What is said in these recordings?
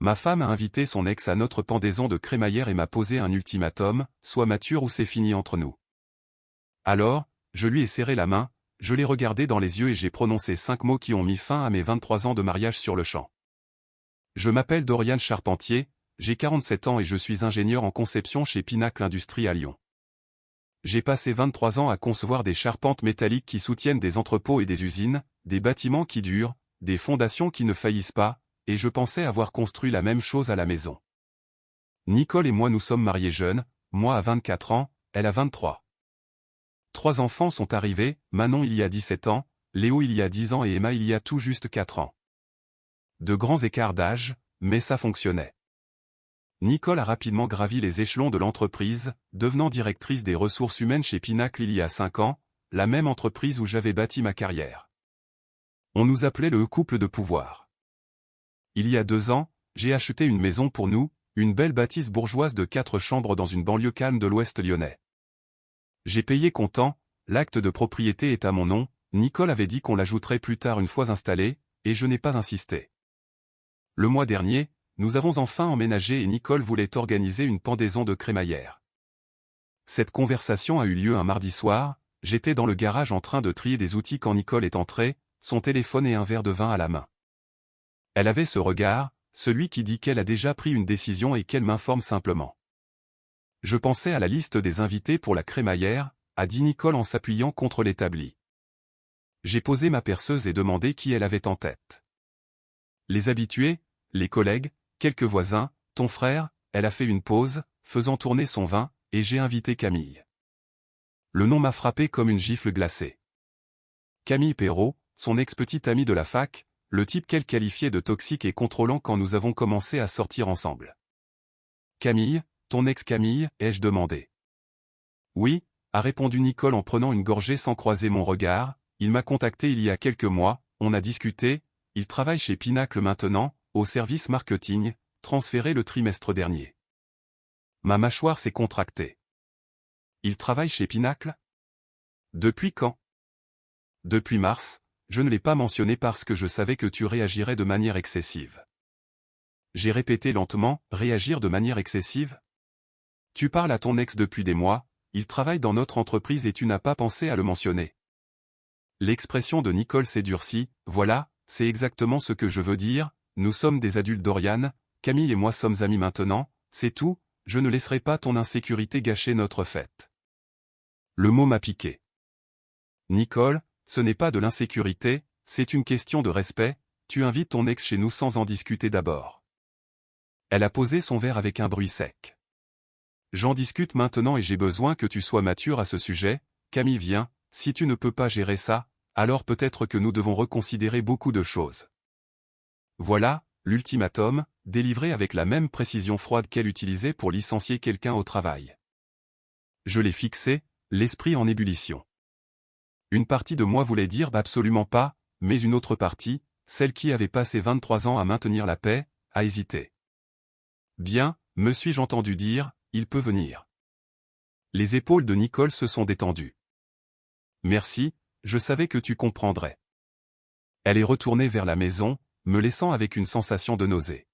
Ma femme a invité son ex à notre pendaison de crémaillère et m'a posé un ultimatum, sois mature ou c'est fini entre nous. Alors, je lui ai serré la main, je l'ai regardé dans les yeux et j'ai prononcé 5 mots qui ont mis fin à mes 23 ans de mariage sur le champ. Je m'appelle Dorian Charpentier, j'ai 47 ans et je suis ingénieur en conception chez Pinacle Industries à Lyon. J'ai passé 23 ans à concevoir des charpentes métalliques qui soutiennent des entrepôts et des usines, des bâtiments qui durent, des fondations qui ne faillissent pas, et je pensais avoir construit la même chose à la maison. Nicole et moi nous sommes mariés jeunes, moi à 24 ans, elle a 23. 3 enfants sont arrivés, Manon il y a 17 ans, Léo il y a 10 ans et Emma il y a tout juste 4 ans. De grands écarts d'âge, mais ça fonctionnait. Nicole a rapidement gravi les échelons de l'entreprise, devenant directrice des ressources humaines chez Pinacle il y a 5 ans, la même entreprise où j'avais bâti ma carrière. On nous appelait le couple de pouvoir. Il y a 2 ans, j'ai acheté une maison pour nous, une belle bâtisse bourgeoise de 4 chambres dans une banlieue calme de l'Ouest lyonnais. J'ai payé comptant, l'acte de propriété est à mon nom, Nicole avait dit qu'on l'ajouterait plus tard une fois installée, et je n'ai pas insisté. Le mois dernier, nous avons enfin emménagé et Nicole voulait organiser une pendaison de crémaillère. Cette conversation a eu lieu un mardi soir, j'étais dans le garage en train de trier des outils quand Nicole est entrée, son téléphone et un verre de vin à la main. Elle avait ce regard, celui qui dit qu'elle a déjà pris une décision et qu'elle m'informe simplement. Je pensais à la liste des invités pour la crémaillère, a dit Nicole en s'appuyant contre l'établi. J'ai posé ma perceuse et demandé qui elle avait en tête. Les habitués, les collègues, quelques voisins, ton frère, elle a fait une pause, faisant tourner son vin, et j'ai invité Camille. Le nom m'a frappé comme une gifle glacée. Camille Perrault, son ex-petite amie de la fac, le type qu'elle qualifiait de toxique et contrôlant quand nous avons commencé à sortir ensemble. Camille, ton ex-Camille, ai-je demandé. Oui, a répondu Nicole en prenant une gorgée sans croiser mon regard, il m'a contacté il y a quelques mois, on a discuté, il travaille chez Pinacle maintenant, au service marketing, transféré le trimestre dernier. Ma mâchoire s'est contractée. Il travaille chez Pinacle? Depuis quand? Depuis mars, je ne l'ai pas mentionné parce que je savais que tu réagirais de manière excessive. J'ai répété lentement, réagir de manière excessive? Tu parles à ton ex depuis des mois, il travaille dans notre entreprise et tu n'as pas pensé à le mentionner. L'expression de Nicole s'est durcie, voilà, c'est exactement ce que je veux dire, nous sommes des adultes Dorian, Camille et moi sommes amis maintenant, c'est tout, je ne laisserai pas ton insécurité gâcher notre fête. Le mot m'a piqué. Nicole, ce n'est pas de l'insécurité, c'est une question de respect, tu invites ton ex chez nous sans en discuter d'abord. Elle a posé son verre avec un bruit sec. J'en discute maintenant et j'ai besoin que tu sois mature à ce sujet, Camille viens, si tu ne peux pas gérer ça, alors peut-être que nous devons reconsidérer beaucoup de choses. Voilà, l'ultimatum, délivré avec la même précision froide qu'elle utilisait pour licencier quelqu'un au travail. Je l'ai fixé, l'esprit en ébullition. Une partie de moi voulait dire absolument pas, mais une autre partie, celle qui avait passé 23 ans à maintenir la paix, a hésité. Bien, me suis-je entendu dire, il peut venir. Les épaules de Nicole se sont détendues. Merci, je savais que tu comprendrais. Elle est retournée vers la maison, me laissant avec une sensation de nausée.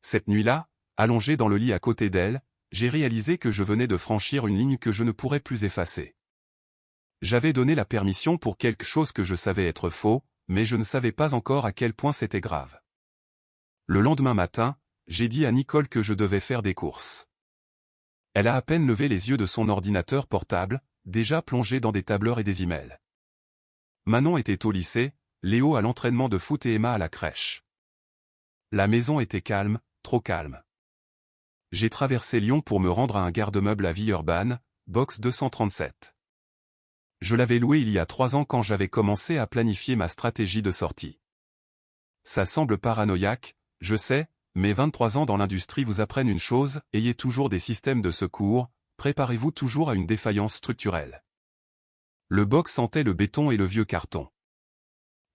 Cette nuit-là, allongé dans le lit à côté d'elle, j'ai réalisé que je venais de franchir une ligne que je ne pourrais plus effacer. J'avais donné la permission pour quelque chose que je savais être faux, mais je ne savais pas encore à quel point c'était grave. Le lendemain matin, j'ai dit à Nicole que je devais faire des courses. Elle a à peine levé les yeux de son ordinateur portable, déjà plongé dans des tableurs et des emails. Manon était au lycée, Léo à l'entraînement de foot et Emma à la crèche. La maison était calme, trop calme. J'ai traversé Lyon pour me rendre à un garde-meuble à Villeurbanne, box 237. Je l'avais loué il y a 3 ans quand j'avais commencé à planifier ma stratégie de sortie. Ça semble paranoïaque, je sais, mais 23 ans dans l'industrie vous apprennent une chose, ayez toujours des systèmes de secours, préparez-vous toujours à une défaillance structurelle. Le box sentait le béton et le vieux carton.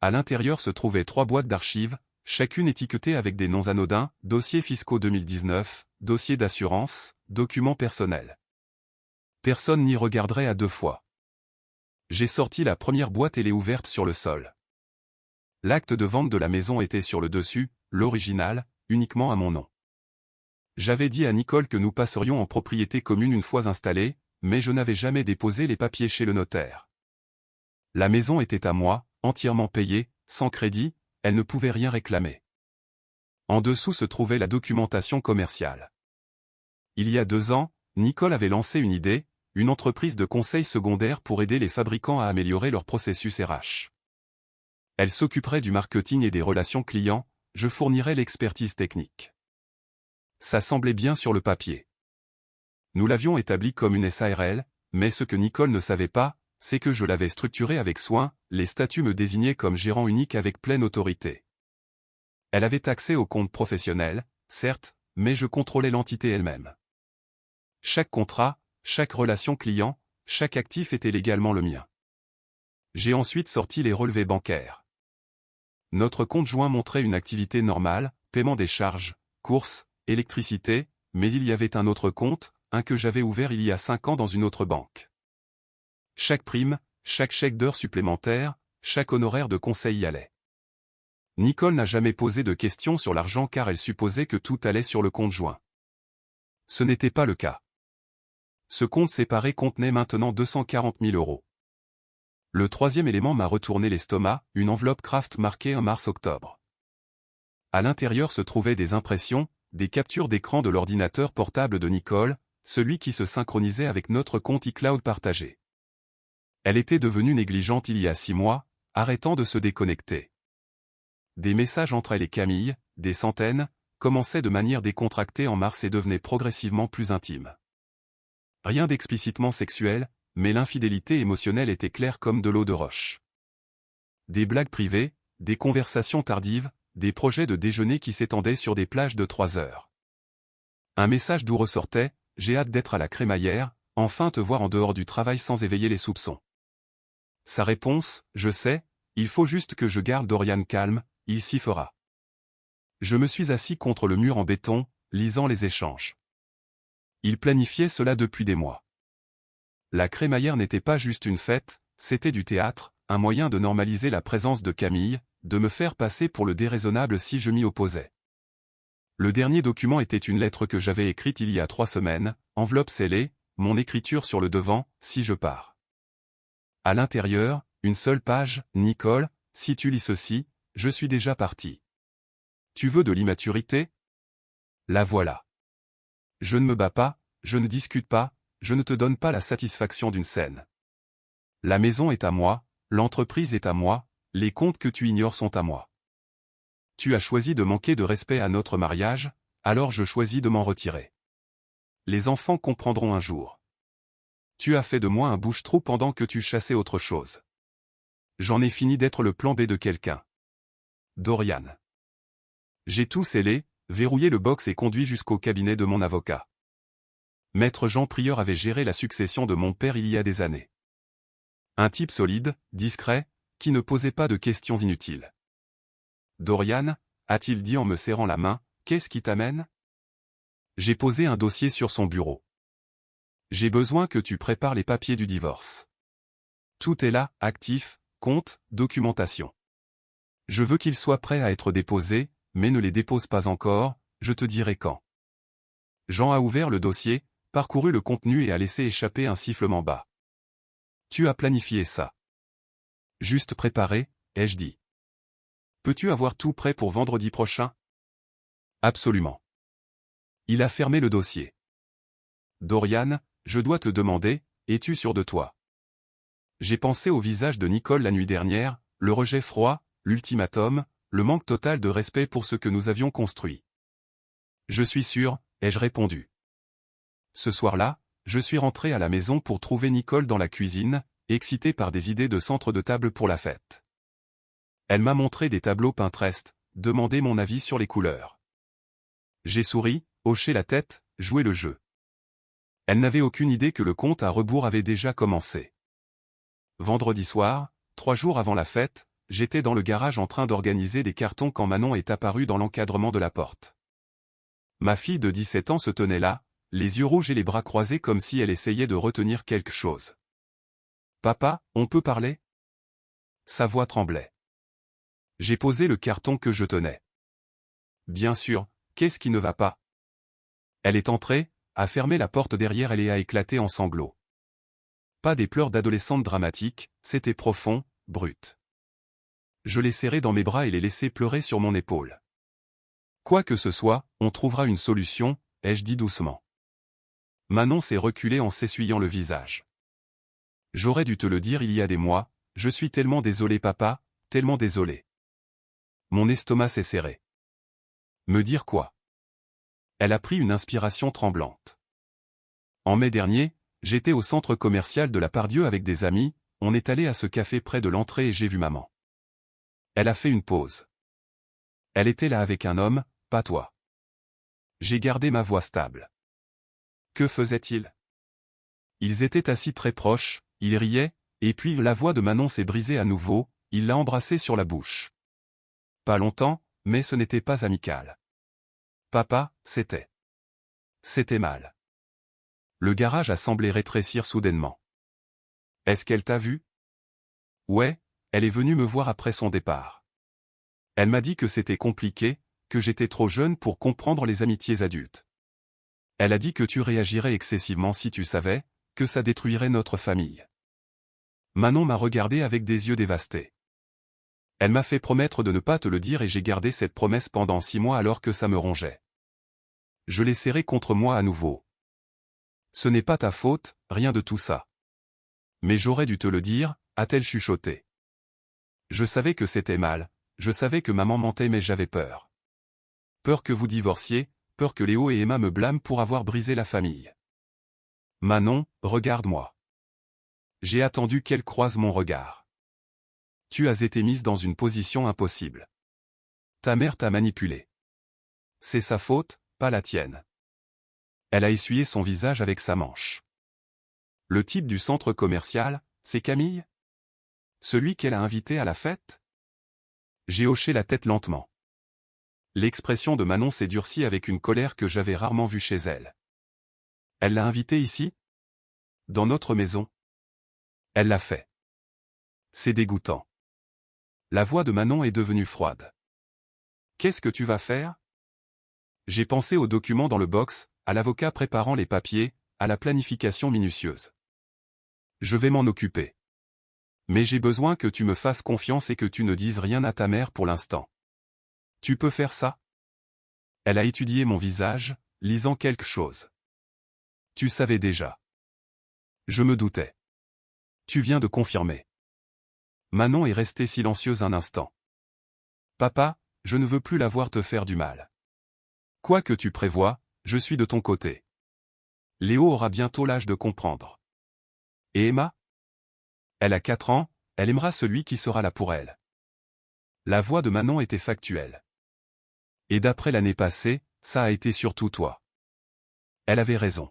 À l'intérieur se trouvaient 3 boîtes d'archives, chacune étiquetée avec des noms anodins, dossiers fiscaux 2019, dossiers d'assurance, documents personnels. Personne n'y regarderait à 2 fois. J'ai sorti la première boîte et l'ai ouverte sur le sol. L'acte de vente de la maison était sur le dessus, l'original, uniquement à mon nom. J'avais dit à Nicole que nous passerions en propriété commune une fois installés, mais je n'avais jamais déposé les papiers chez le notaire. La maison était à moi, entièrement payée, sans crédit, elle ne pouvait rien réclamer. En dessous se trouvait la documentation commerciale. Il y a 2 ans, Nicole avait lancé une idée, une entreprise de conseil secondaire pour aider les fabricants à améliorer leur processus RH. Elle s'occuperait du marketing et des relations clients, je fournirais l'expertise technique. Ça semblait bien sur le papier. Nous l'avions établi comme une SARL, mais ce que Nicole ne savait pas, c'est que je l'avais structuré avec soin, les statuts me désignaient comme gérant unique avec pleine autorité. Elle avait accès au compte professionnel, certes, mais je contrôlais l'entité elle-même. Chaque contrat, chaque relation client, chaque actif était légalement le mien. J'ai ensuite sorti les relevés bancaires. Notre compte joint montrait une activité normale, paiement des charges, courses, électricité, mais il y avait un autre compte, un que j'avais ouvert il y a 5 ans dans une autre banque. Chaque prime, chaque chèque d'heure supplémentaire, chaque honoraire de conseil y allait. Nicole n'a jamais posé de questions sur l'argent car elle supposait que tout allait sur le compte joint. Ce n'était pas le cas. Ce compte séparé contenait maintenant 240 000 €. Le 3e élément m'a retourné l'estomac, une enveloppe Kraft marquée en mars-octobre. À l'intérieur se trouvaient des impressions, des captures d'écran de l'ordinateur portable de Nicole, celui qui se synchronisait avec notre compte iCloud partagé. Elle était devenue négligente il y a 6 mois, arrêtant de se déconnecter. Des messages entre elle et Camille, des centaines, commençaient de manière décontractée en mars et devenaient progressivement plus intimes. Rien d'explicitement sexuel, mais l'infidélité émotionnelle était claire comme de l'eau de roche. Des blagues privées, des conversations tardives, des projets de déjeuner qui s'étendaient sur des plages de 3 heures. Un message d'où ressortait « J'ai hâte d'être à la crémaillère, enfin te voir en dehors du travail sans éveiller les soupçons ». Sa réponse « Je sais, il faut juste que je garde Dorian calme, il s'y fera ». Je me suis assis contre le mur en béton, lisant les échanges. Il planifiait cela depuis des mois. La crémaillère n'était pas juste une fête, c'était du théâtre, un moyen de normaliser la présence de Camille, de me faire passer pour le déraisonnable si je m'y opposais. Le dernier document était une lettre que j'avais écrite il y a 3 semaines, enveloppe scellée, mon écriture sur le devant, si je pars. À l'intérieur, une seule page, Nicole, si tu lis ceci, je suis déjà parti. Tu veux de l'immaturité? La voilà. Je ne me bats pas, je ne discute pas, je ne te donne pas la satisfaction d'une scène. La maison est à moi, l'entreprise est à moi, les comptes que tu ignores sont à moi. Tu as choisi de manquer de respect à notre mariage, alors je choisis de m'en retirer. Les enfants comprendront un jour. Tu as fait de moi un bouche-trou pendant que tu chassais autre chose. J'en ai fini d'être le plan B de quelqu'un. Dorian. J'ai tout scellé, verrouillé le box et conduit jusqu'au cabinet de mon avocat. Maître Jean Prieur avait géré la succession de mon père il y a des années. Un type solide, discret, qui ne posait pas de questions inutiles. Dorian, a-t-il dit en me serrant la main, qu'est-ce qui t'amène? J'ai posé un dossier sur son bureau. J'ai besoin que tu prépares les papiers du divorce. Tout est là, actif, compte, documentation. Je veux qu'ils soient prêts à être déposés, mais ne les dépose pas encore, je te dirai quand. Jean a ouvert le dossier, parcouru le contenu et a laissé échapper un sifflement bas. Tu as planifié ça. Juste préparé, ai-je dit. Peux-tu avoir tout prêt pour vendredi prochain? Absolument. Il a fermé le dossier. Dorian, je dois te demander, es-tu sûr de toi? J'ai pensé au visage de Nicole la nuit dernière, le rejet froid, l'ultimatum, le manque total de respect pour ce que nous avions construit. Je suis sûr, ai-je répondu. Ce soir-là, je suis rentré à la maison pour trouver Nicole dans la cuisine, excitée par des idées de centre de table pour la fête. Elle m'a montré des tableaux Pinterest, demandé mon avis sur les couleurs. J'ai souri, hoché la tête, joué le jeu. Elle n'avait aucune idée que le compte à rebours avait déjà commencé. Vendredi soir, 3 jours avant la fête, j'étais dans le garage en train d'organiser des cartons quand Manon est apparue dans l'encadrement de la porte. Ma fille de 17 ans se tenait là, les yeux rouges et les bras croisés comme si elle essayait de retenir quelque chose. « Papa, on peut parler ?» Sa voix tremblait. J'ai posé le carton que je tenais. « Bien sûr, Qu'est-ce qui ne va pas? Elle est entrée, a fermé la porte derrière elle et a éclaté en sanglots. Pas des pleurs d'adolescente dramatiques, c'était profond, brut. Je l'ai serrée dans mes bras et l'ai laissée pleurer sur mon épaule. Quoi que ce soit, on trouvera une solution, ai-je dit doucement. Manon s'est reculée en s'essuyant le visage. J'aurais dû te le dire il y a des mois, je suis tellement désolé papa, tellement désolé. Mon estomac s'est serré. Me dire quoi? Elle a pris une inspiration tremblante. En mai dernier, j'étais au centre commercial de la Pardieu avec des amis, on est allé à ce café près de l'entrée et j'ai vu maman. Elle a fait une pause. Elle était là avec un homme, pas toi. J'ai gardé ma voix stable. Que faisait-il? Ils étaient assis très proches, ils riaient, et puis la voix de Manon s'est brisée à nouveau, il l'a embrassée sur la bouche. Pas longtemps, mais ce n'était pas amical. Papa, c'était mal. Le garage a semblé rétrécir soudainement. Est-ce qu'elle t'a vu? Ouais, elle est venue me voir après son départ. Elle m'a dit que c'était compliqué, que j'étais trop jeune pour comprendre les amitiés adultes. Elle a dit que tu réagirais excessivement si tu savais, que ça détruirait notre famille. Manon m'a regardé avec des yeux dévastés. Elle m'a fait promettre de ne pas te le dire et j'ai gardé cette promesse pendant 6 mois alors que ça me rongeait. Je l'ai serré contre moi à nouveau. Ce n'est pas ta faute, rien de tout ça. Mais j'aurais dû te le dire, a-t-elle chuchoté. Je savais que c'était mal, je savais que maman mentait mais j'avais peur. Peur que vous divorciez, peur que Léo et Emma me blâment pour avoir brisé la famille. Manon, regarde-moi. J'ai attendu qu'elle croise mon regard. Tu as été mise dans une position impossible. Ta mère t'a manipulée. C'est sa faute, pas la tienne. Elle a essuyé son visage avec sa manche. Le type du centre commercial, c'est Camille? Celui qu'elle a invité à la fête? J'ai hoché la tête lentement. L'expression de Manon s'est durcie avec une colère que j'avais rarement vue chez elle. Elle l'a invité ici? Dans notre maison? Elle l'a fait. C'est dégoûtant. La voix de Manon est devenue froide. Qu'est-ce que tu vas faire? J'ai pensé aux documents dans le box, à l'avocat préparant les papiers, à la planification minutieuse. Je vais m'en occuper. Mais j'ai besoin que tu me fasses confiance et que tu ne dises rien à ta mère pour l'instant. Tu peux faire ça? Elle a étudié mon visage, lisant quelque chose. Tu savais déjà. Je me doutais. Tu viens de confirmer. Manon est restée silencieuse un instant. Papa, je ne veux plus la voir te faire du mal. Quoi que tu prévois, je suis de ton côté. Léo aura bientôt l'âge de comprendre. Et Emma? Elle a 4 ans, elle aimera celui qui sera là pour elle. La voix de Manon était factuelle. Et d'après l'année passée, ça a été surtout toi. Elle avait raison.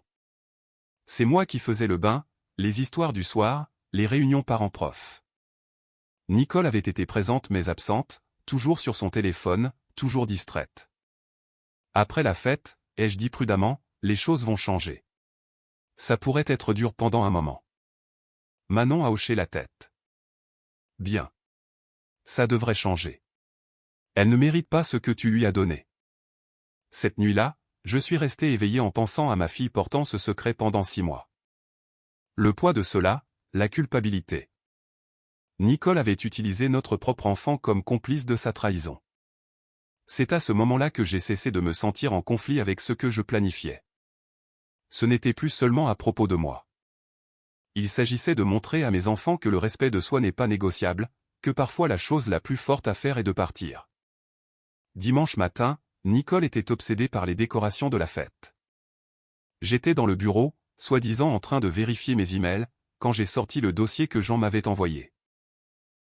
C'est moi qui faisais le bain, les histoires du soir, les réunions parents-prof. Nicole avait été présente mais absente, toujours sur son téléphone, toujours distraite. Après la fête, ai-je dit prudemment, les choses vont changer. Ça pourrait être dur pendant un moment. Manon a hoché la tête. Bien. Ça devrait changer. Elle ne mérite pas ce que tu lui as donné. Cette nuit-là, je suis resté éveillé en pensant à ma fille portant ce secret pendant 6 mois. Le poids de cela, la culpabilité. Nicole avait utilisé notre propre enfant comme complice de sa trahison. C'est à ce moment-là que j'ai cessé de me sentir en conflit avec ce que je planifiais. Ce n'était plus seulement à propos de moi. Il s'agissait de montrer à mes enfants que le respect de soi n'est pas négociable, que parfois la chose la plus forte à faire est de partir. Dimanche matin, Nicole était obsédée par les décorations de la fête. J'étais dans le bureau, soi-disant en train de vérifier mes emails, quand j'ai sorti le dossier que Jean m'avait envoyé.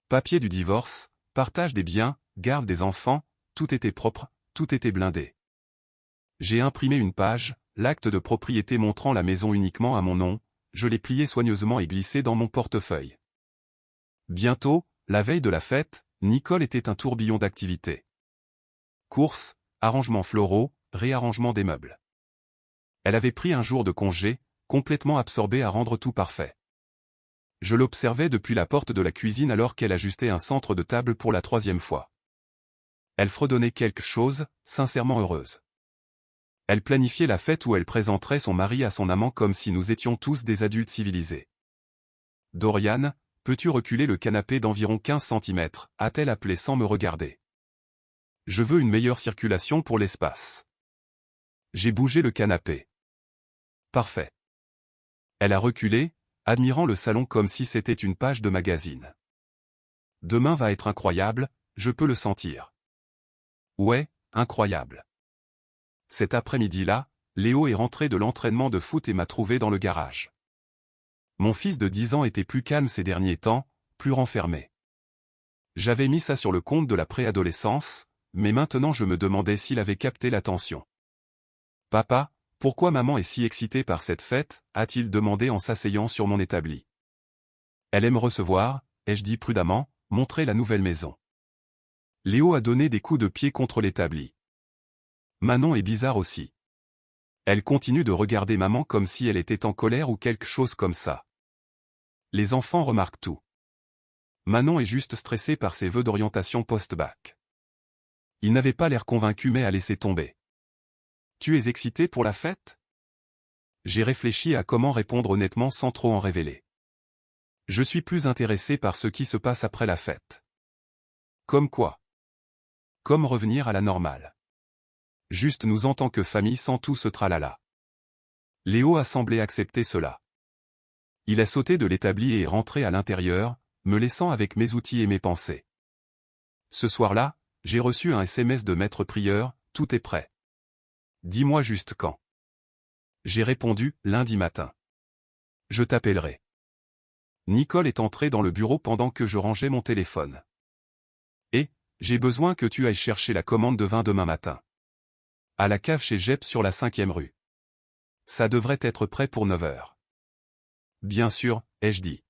Papier du divorce, partage des biens, garde des enfants, tout était propre, tout était blindé. J'ai imprimé une page, l'acte de propriété montrant la maison uniquement à mon nom, je l'ai plié soigneusement et glissé dans mon portefeuille. Bientôt, la veille de la fête, Nicole était un tourbillon d'activités. Courses, arrangements floraux, réarrangement des meubles. Elle avait pris un jour de congé, complètement absorbée à rendre tout parfait. Je l'observais depuis la porte de la cuisine alors qu'elle ajustait un centre de table pour la 3e fois. Elle fredonnait quelque chose, sincèrement heureuse. Elle planifiait la fête où elle présenterait son mari à son amant comme si nous étions tous des adultes civilisés. « Dorian, peux-tu reculer le canapé d'environ 15 cm » a-t-elle appelé sans me regarder. « Je veux une meilleure circulation pour l'espace. » J'ai bougé le canapé. « Parfait. » Elle a reculé, admirant le salon comme si c'était une page de magazine. « Demain va être incroyable, je peux le sentir. » « Ouais, incroyable. » Cet après-midi-là, Léo est rentré de l'entraînement de foot et m'a trouvé dans le garage. Mon fils de 10 ans était plus calme ces derniers temps, plus renfermé. J'avais mis ça sur le compte de la préadolescence, mais maintenant je me demandais s'il avait capté l'attention. « Papa, pourquoi maman est si excitée par cette fête ?» a-t-il demandé en s'asseyant sur mon établi. « Elle aime recevoir, » ai-je dit prudemment, montrer la nouvelle maison. Léo a donné des coups de pied contre l'établi. Manon est bizarre aussi. Elle continue de regarder maman comme si elle était en colère ou quelque chose comme ça. Les enfants remarquent tout. Manon est juste stressée par ses vœux d'orientation post-bac. Il n'avait pas l'air convaincu mais a laissé tomber. « Tu es excité pour la fête ?» J'ai réfléchi à comment répondre honnêtement sans trop en révéler. Je suis plus intéressé par ce qui se passe après la fête. Comme quoi? Comme revenir à la normale. Juste nous en tant que famille sans tout ce tralala. Léo a semblé accepter cela. Il a sauté de l'établi et est rentré à l'intérieur, me laissant avec mes outils et mes pensées. Ce soir-là, j'ai reçu un SMS de maître prieur, « Tout est prêt. Dis-moi juste quand. » J'ai répondu, lundi matin. Je t'appellerai. Nicole est entrée dans le bureau pendant que je rangeais mon téléphone. Et, j'ai besoin que tu ailles chercher la commande de vin demain matin. À la cave chez Jep sur la 5e rue. Ça devrait être prêt pour 9 heures. Bien sûr, ai-je dit.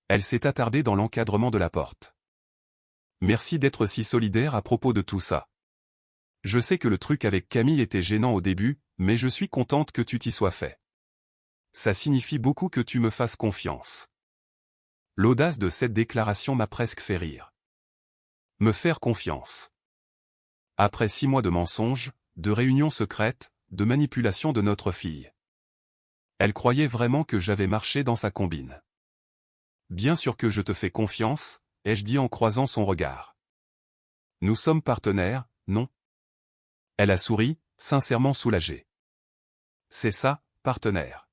Elle s'est attardée dans l'encadrement de la porte. Merci d'être si solidaire à propos de tout ça. Je sais que le truc avec Camille était gênant au début, mais je suis contente que tu t'y sois fait. Ça signifie beaucoup que tu me fasses confiance. L'audace de cette déclaration m'a presque fait rire. Me faire confiance. Après 6 mois de mensonges, de réunions secrètes, de manipulation de notre fille. Elle croyait vraiment que j'avais marché dans sa combine. Bien sûr que je te fais confiance, ai-je dit en croisant son regard. Nous sommes partenaires, non? Elle a souri, sincèrement soulagée. C'est ça, partenaire.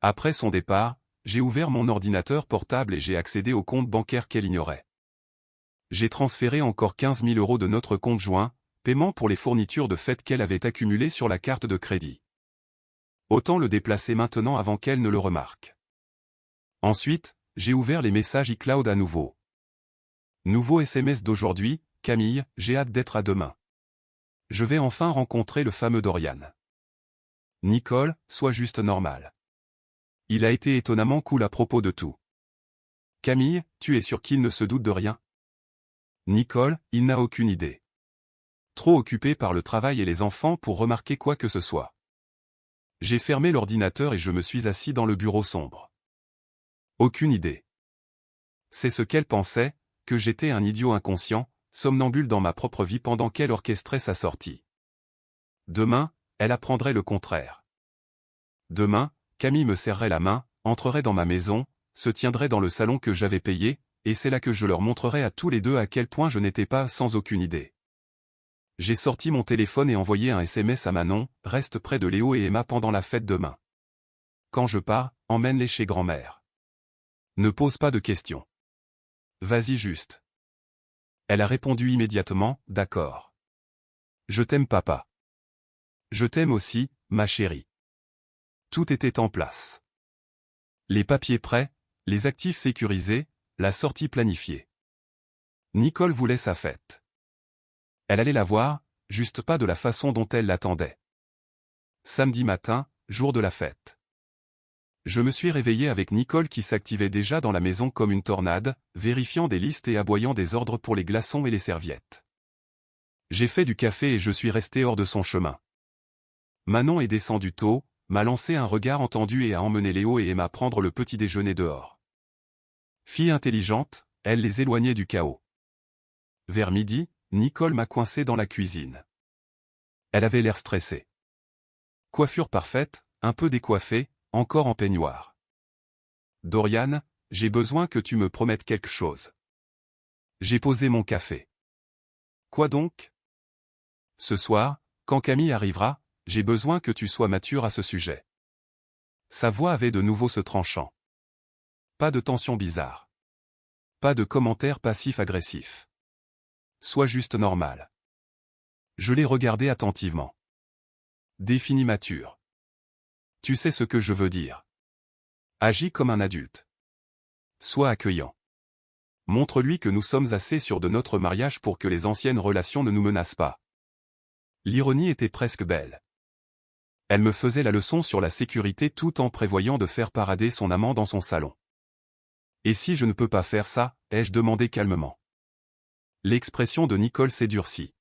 Après son départ, j'ai ouvert mon ordinateur portable et j'ai accédé au compte bancaire qu'elle ignorait. J'ai transféré encore 15 000 € de notre compte joint, paiement pour les fournitures de fête qu'elle avait accumulées sur la carte de crédit. Autant le déplacer maintenant avant qu'elle ne le remarque. Ensuite, j'ai ouvert les messages iCloud à nouveau. Nouveau SMS d'aujourd'hui, Camille, j'ai hâte d'être à demain. Je vais enfin rencontrer le fameux Dorian. Nicole, sois juste normal. Il a été étonnamment cool à propos de tout. Camille, tu es sûr qu'il ne se doute de rien? Nicole, il n'a aucune idée. Trop occupé par le travail et les enfants pour remarquer quoi que ce soit. J'ai fermé l'ordinateur et je me suis assis dans le bureau sombre. Aucune idée. C'est ce qu'elle pensait, que j'étais un idiot inconscient, somnambule dans ma propre vie pendant qu'elle orchestrait sa sortie. Demain, elle apprendrait le contraire. Demain, Camille me serrerait la main, entrerait dans ma maison, se tiendrait dans le salon que j'avais payé, et c'est là que je leur montrerai à tous les deux à quel point je n'étais pas sans aucune idée. J'ai sorti mon téléphone et envoyé un SMS à Manon, reste près de Léo et Emma pendant la fête demain. Quand je pars, emmène-les chez grand-mère. Ne pose pas de questions. Vas-y juste. Elle a répondu immédiatement, d'accord. Je t'aime papa. Je t'aime aussi, ma chérie. Tout était en place. Les papiers prêts, les actifs sécurisés, la sortie planifiée. Nicole voulait sa fête. Elle allait la voir, juste pas de la façon dont elle l'attendait. Samedi matin, jour de la fête. Je me suis réveillé avec Nicole qui s'activait déjà dans la maison comme une tornade, vérifiant des listes et aboyant des ordres pour les glaçons et les serviettes. J'ai fait du café et je suis resté hors de son chemin. Manon est descendue tôt, m'a lancé un regard entendu et a emmené Léo et Emma prendre le petit déjeuner dehors. Fille intelligente, elle les éloignait du chaos. Vers midi, Nicole m'a coincé dans la cuisine. Elle avait l'air stressée. Coiffure parfaite, un peu décoiffée, encore en peignoir. Dorian, j'ai besoin que tu me promettes quelque chose. J'ai posé mon café. Quoi donc? Ce soir, quand Camille arrivera, j'ai besoin que tu sois mature à ce sujet. Sa voix avait de nouveau ce tranchant. Pas de tension bizarre. Pas de commentaires passifs-agressifs. Sois juste normal. Je l'ai regardé attentivement. Définis mature. Tu sais ce que je veux dire. Agis comme un adulte. Sois accueillant. Montre-lui que nous sommes assez sûrs de notre mariage pour que les anciennes relations ne nous menacent pas. L'ironie était presque belle. Elle me faisait la leçon sur la sécurité tout en prévoyant de faire parader son amant dans son salon. Et si je ne peux pas faire ça, ai-je demandé calmement. L'expression de Nicole s'est durcie.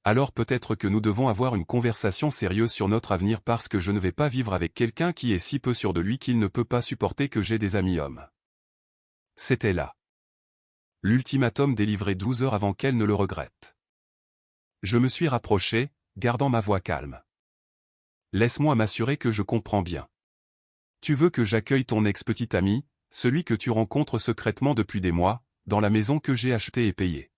Alors peut-être que nous devons avoir une conversation sérieuse sur notre avenir parce que je ne vais pas vivre avec quelqu'un qui est si peu sûr de lui qu'il ne peut pas supporter que j'ai des amis hommes. C'était là. L'ultimatum délivré 12 heures avant qu'elle ne le regrette. Je me suis rapproché, gardant ma voix calme. Laisse-moi m'assurer que je comprends bien. Tu veux que j'accueille ton ex-petit ami, celui que tu rencontres secrètement depuis des mois, dans la maison que j'ai achetée et payée.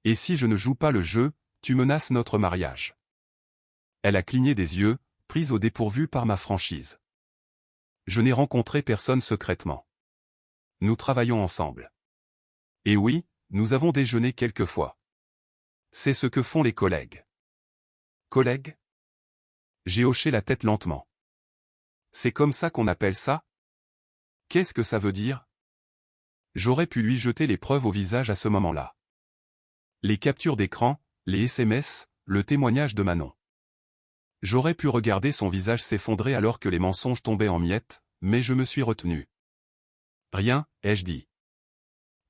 Et si je ne joue pas le jeu, tu menaces notre mariage. Elle a cligné des yeux, prise au dépourvu par ma franchise. Je n'ai rencontré personne secrètement. Nous travaillons ensemble. Et oui, nous avons déjeuné quelquefois. C'est ce que font les collègues. Collègues? J'ai hoché la tête lentement. C'est comme ça qu'on appelle ça? Qu'est-ce que ça veut dire? J'aurais pu lui jeter les preuves au visage à ce moment-là. Les captures d'écran, les SMS, le témoignage de Manon. J'aurais pu regarder son visage s'effondrer alors que les mensonges tombaient en miettes, mais je me suis retenu. Rien, ai-je dit.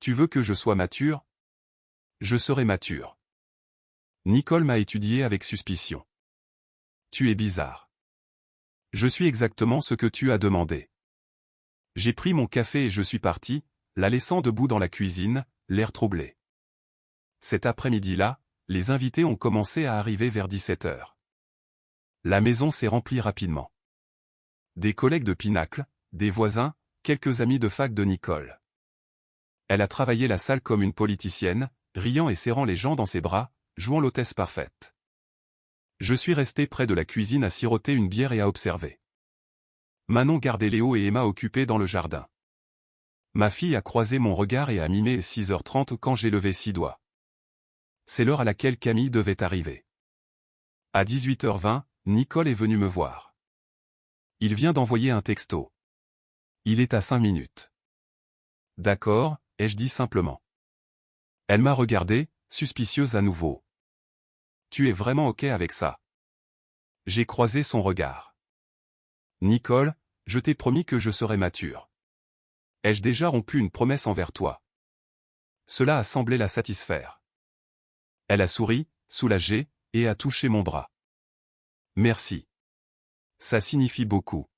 Tu veux que je sois mature? Je serai mature. Nicole m'a étudié avec suspicion. Tu es bizarre. Je suis exactement ce que tu as demandé. J'ai pris mon café et je suis parti, la laissant debout dans la cuisine, l'air troublé. Cet après-midi-là, les invités ont commencé à arriver vers 17 heures. La maison s'est remplie rapidement. Des collègues de Pinacle, des voisins, quelques amis de fac de Nicole. Elle a travaillé la salle comme une politicienne, riant et serrant les gens dans ses bras, jouant l'hôtesse parfaite. Je suis resté près de la cuisine à siroter une bière et à observer. Manon gardait Léo et Emma occupés dans le jardin. Ma fille a croisé mon regard et a mimé 6h30 quand j'ai levé 6 doigts. C'est l'heure à laquelle Camille devait arriver. À 18h20, Nicole est venue me voir. Il vient d'envoyer un texto. Il est à 5 minutes. D'accord, ai-je dit simplement. Elle m'a regardé, suspicieuse à nouveau. Tu es vraiment OK avec ça? J'ai croisé son regard. Nicole, je t'ai promis que je serais mature. Ai-je déjà rompu une promesse envers toi? Cela a semblé la satisfaire. Elle a souri, soulagée, et a touché mon bras. Merci. Ça signifie beaucoup.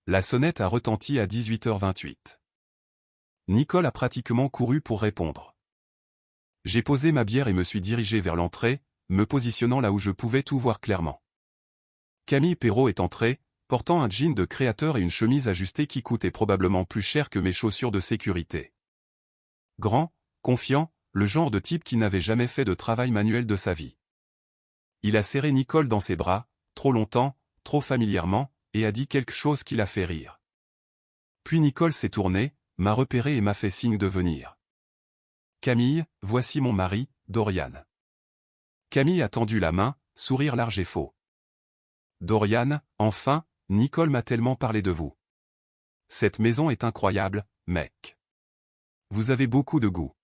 La sonnette a retenti à 18h28. Nicole a pratiquement couru pour répondre. J'ai posé ma bière et me suis dirigé vers l'entrée, me positionnant là où je pouvais tout voir clairement. Camille Perrault est entrée, portant un jean de créateur et une chemise ajustée qui coûtait probablement plus cher que mes chaussures de sécurité. Grand, confiant, le genre de type qui n'avait jamais fait de travail manuel de sa vie. Il a serré Nicole dans ses bras, trop longtemps, trop familièrement, et a dit quelque chose qui l'a fait rire. Puis Nicole s'est tournée, m'a repéré et m'a fait signe de venir. Camille, voici mon mari, Dorian. Camille a tendu la main, sourire large et faux. Dorian, enfin, Nicole m'a tellement parlé de vous. Cette maison est incroyable, mec. Vous avez beaucoup de goût.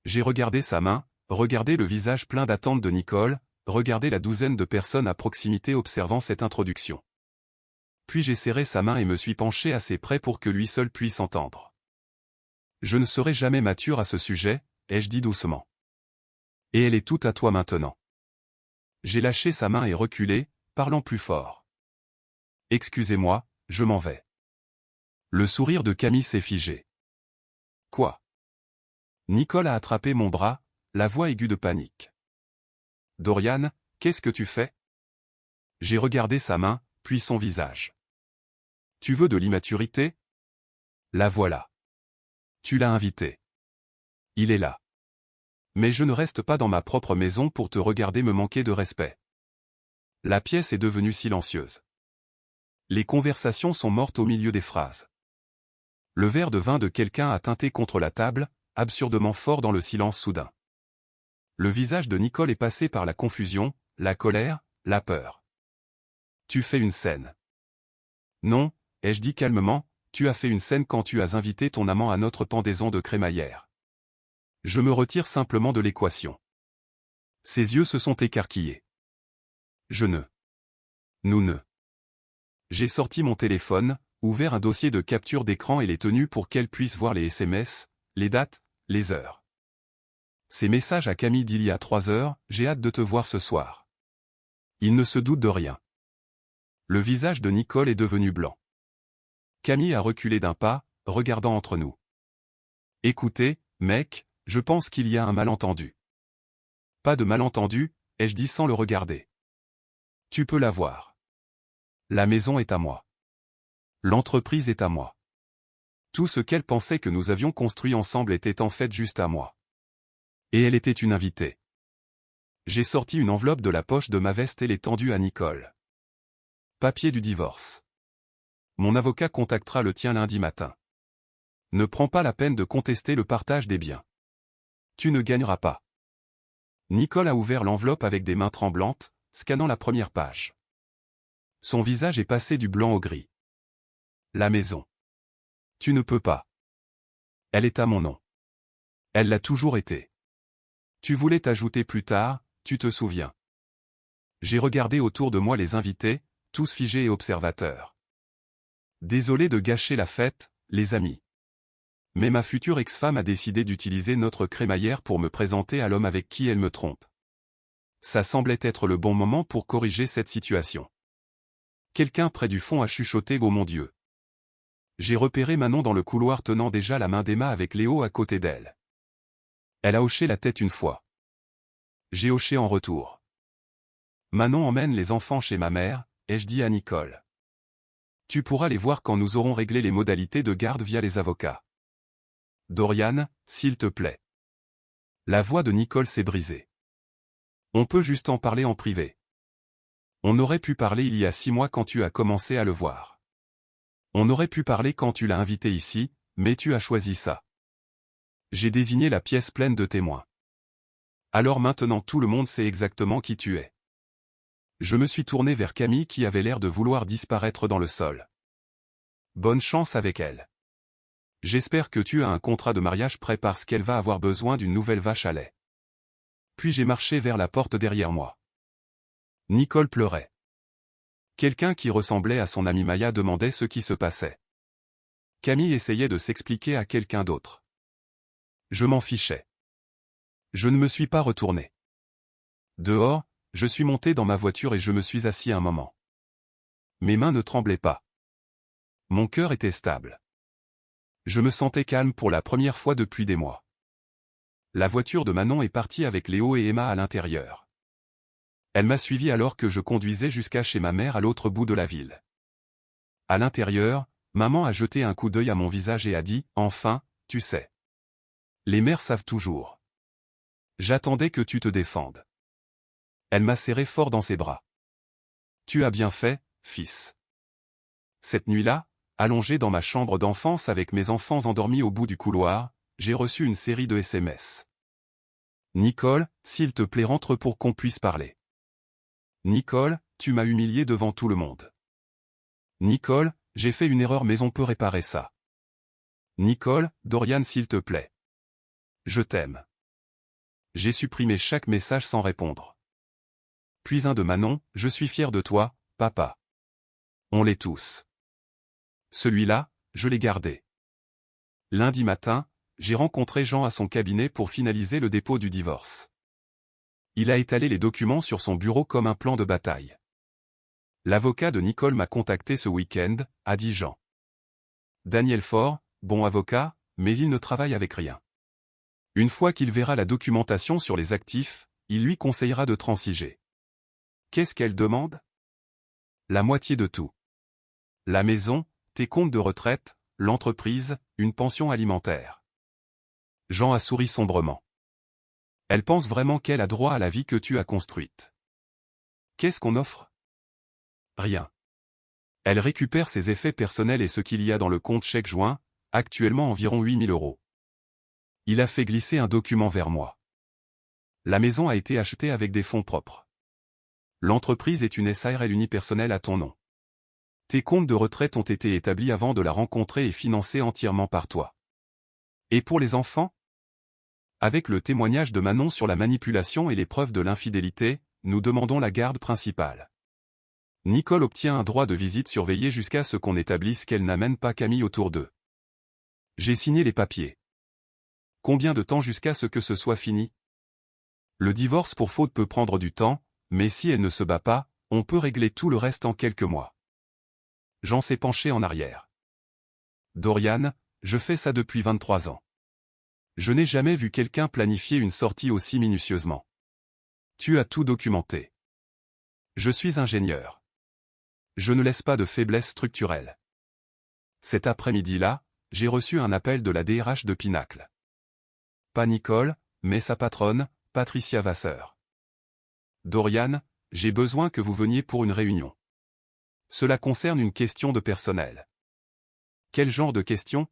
J'ai regardé sa main, regardé le visage plein d'attente de Nicole, regardé la douzaine de personnes à proximité observant cette introduction. Puis j'ai serré sa main et me suis penché assez près pour que lui seul puisse entendre. Je ne serai jamais mature à ce sujet, ai-je dit doucement. Et elle est toute à toi maintenant. J'ai lâché sa main et reculé, parlant plus fort. Excusez-moi, je m'en vais. Le sourire de Camille s'est figé. Quoi? Nicole a attrapé mon bras, la voix aiguë de panique. Dorian, qu'est-ce que tu fais? J'ai regardé sa main, puis son visage. Tu veux de l'immaturité? La voilà. Tu l'as invité. Il est là. Mais je ne reste pas dans ma propre maison pour te regarder me manquer de respect. La pièce est devenue silencieuse. Les conversations sont mortes au milieu des phrases. Le verre de vin de quelqu'un a tinté contre la table, absurdement fort dans le silence soudain. Le visage de Nicole est passé par la confusion, la colère, la peur. Tu fais une scène. Non, ai-je dit calmement, tu as fait une scène quand tu as invité ton amant à notre pendaison de crémaillère. Je me retire simplement de l'équation. Ses yeux se sont écarquillés. Je ne. Nous ne. J'ai sorti mon téléphone, ouvert un dossier de capture d'écran et les tenues pour qu'elle puisse voir les SMS, les dates, les heures. Ces messages à Camille d'il y a 3 heures, j'ai hâte de te voir ce soir. Il ne se doute de rien. Le visage de Nicole est devenu blanc. Camille a reculé d'un pas, regardant entre nous. Écoutez, mec, je pense qu'il y a un malentendu. Pas de malentendu, ai-je dit sans le regarder. Tu peux la voir. La maison est à moi. L'entreprise est à moi. Tout ce qu'elle pensait que nous avions construit ensemble était en fait juste à moi. Et elle était une invitée. J'ai sorti une enveloppe de la poche de ma veste et l'ai tendue à Nicole. Papier du divorce. Mon avocat contactera le tien lundi matin. Ne prends pas la peine de contester le partage des biens. Tu ne gagneras pas. Nicole a ouvert l'enveloppe avec des mains tremblantes, scannant la première page. Son visage est passé du blanc au gris. La maison. Tu ne peux pas. Elle est à mon nom. Elle l'a toujours été. Tu voulais t'ajouter plus tard, tu te souviens. J'ai regardé autour de moi les invités, tous figés et observateurs. Désolé de gâcher la fête, les amis. Mais ma future ex-femme a décidé d'utiliser notre crémaillère pour me présenter à l'homme avec qui elle me trompe. Ça semblait être le bon moment pour corriger cette situation. Quelqu'un près du fond a chuchoté « Oh mon Dieu !» J'ai repéré Manon dans le couloir tenant déjà la main d'Emma avec Léo à côté d'elle. Elle a hoché la tête une fois. J'ai hoché en retour. Manon emmène les enfants chez ma mère, ai-je dit à Nicole. Tu pourras les voir quand nous aurons réglé les modalités de garde via les avocats. Dorian, s'il te plaît. La voix de Nicole s'est brisée. On peut juste en parler en privé. On aurait pu parler il y a 6 mois quand tu as commencé à le voir. On aurait pu parler quand tu l'as invité ici, mais tu as choisi ça. J'ai désigné la pièce pleine de témoins. Alors maintenant tout le monde sait exactement qui tu es. Je me suis tourné vers Camille qui avait l'air de vouloir disparaître dans le sol. Bonne chance avec elle. J'espère que tu as un contrat de mariage prêt parce qu'elle va avoir besoin d'une nouvelle vache à lait. Puis j'ai marché vers la porte derrière moi. Nicole pleurait. Quelqu'un qui ressemblait à son amie Maya demandait ce qui se passait. Camille essayait de s'expliquer à quelqu'un d'autre. Je m'en fichais. Je ne me suis pas retourné. Dehors, je suis monté dans ma voiture et je me suis assis un moment. Mes mains ne tremblaient pas. Mon cœur était stable. Je me sentais calme pour la première fois depuis des mois. La voiture de Manon est partie avec Léo et Emma à l'intérieur. Elle m'a suivi alors que je conduisais jusqu'à chez ma mère à l'autre bout de la ville. À l'intérieur, maman a jeté un coup d'œil à mon visage et a dit « Enfin, tu sais. Les mères savent toujours. J'attendais que tu te défendes. » Elle m'a serré fort dans ses bras. « Tu as bien fait, fils. » Cette nuit-là, allongé dans ma chambre d'enfance avec mes enfants endormis au bout du couloir, j'ai reçu une série de SMS. Nicole, s'il te plaît rentre pour qu'on puisse parler. Nicole, tu m'as humilié devant tout le monde. Nicole, j'ai fait une erreur mais on peut réparer ça. Nicole, Dorian s'il te plaît. Je t'aime. J'ai supprimé chaque message sans répondre. Puis un de Manon, je suis fier de toi, papa. On l'est tous. Celui-là, je l'ai gardé. Lundi matin, j'ai rencontré Jean à son cabinet pour finaliser le dépôt du divorce. Il a étalé les documents sur son bureau comme un plan de bataille. L'avocat de Nicole m'a contacté ce week-end, a dit Jean. Daniel Faure, bon avocat, mais il ne travaille avec rien. Une fois qu'il verra la documentation sur les actifs, il lui conseillera de transiger. Qu'est-ce qu'elle demande ? La moitié de tout. La maison, tes comptes de retraite, l'entreprise, une pension alimentaire. Jean a souri sombrement. Elle pense vraiment qu'elle a droit à la vie que tu as construite. Qu'est-ce qu'on offre? Rien. Elle récupère ses effets personnels et ce qu'il y a dans le compte chèque joint, actuellement environ 8 000 €. Il a fait glisser un document vers moi. La maison a été achetée avec des fonds propres. L'entreprise est une SARL unipersonnelle à ton nom. Tes comptes de retraite ont été établis avant de la rencontrer et financés entièrement par toi. Et pour les enfants? Avec le témoignage de Manon sur la manipulation et les preuves de l'infidélité, nous demandons la garde principale. Nicole obtient un droit de visite surveillé jusqu'à ce qu'on établisse qu'elle n'amène pas Camille autour d'eux. J'ai signé les papiers. Combien de temps jusqu'à ce que ce soit fini? Le divorce pour faute peut prendre du temps, mais si elle ne se bat pas, on peut régler tout le reste en quelques mois. Jean s'est penché en arrière. Dorian, je fais ça depuis 23 ans. Je n'ai jamais vu quelqu'un planifier une sortie aussi minutieusement. Tu as tout documenté. Je suis ingénieur. Je ne laisse pas de faiblesse structurelle. Cet après-midi-là, j'ai reçu un appel de la DRH de Pinacle. Pas Nicole, mais sa patronne, Patricia Vasseur. Dorian, j'ai besoin que vous veniez pour une réunion. Cela concerne une question de personnel. Quel genre de question?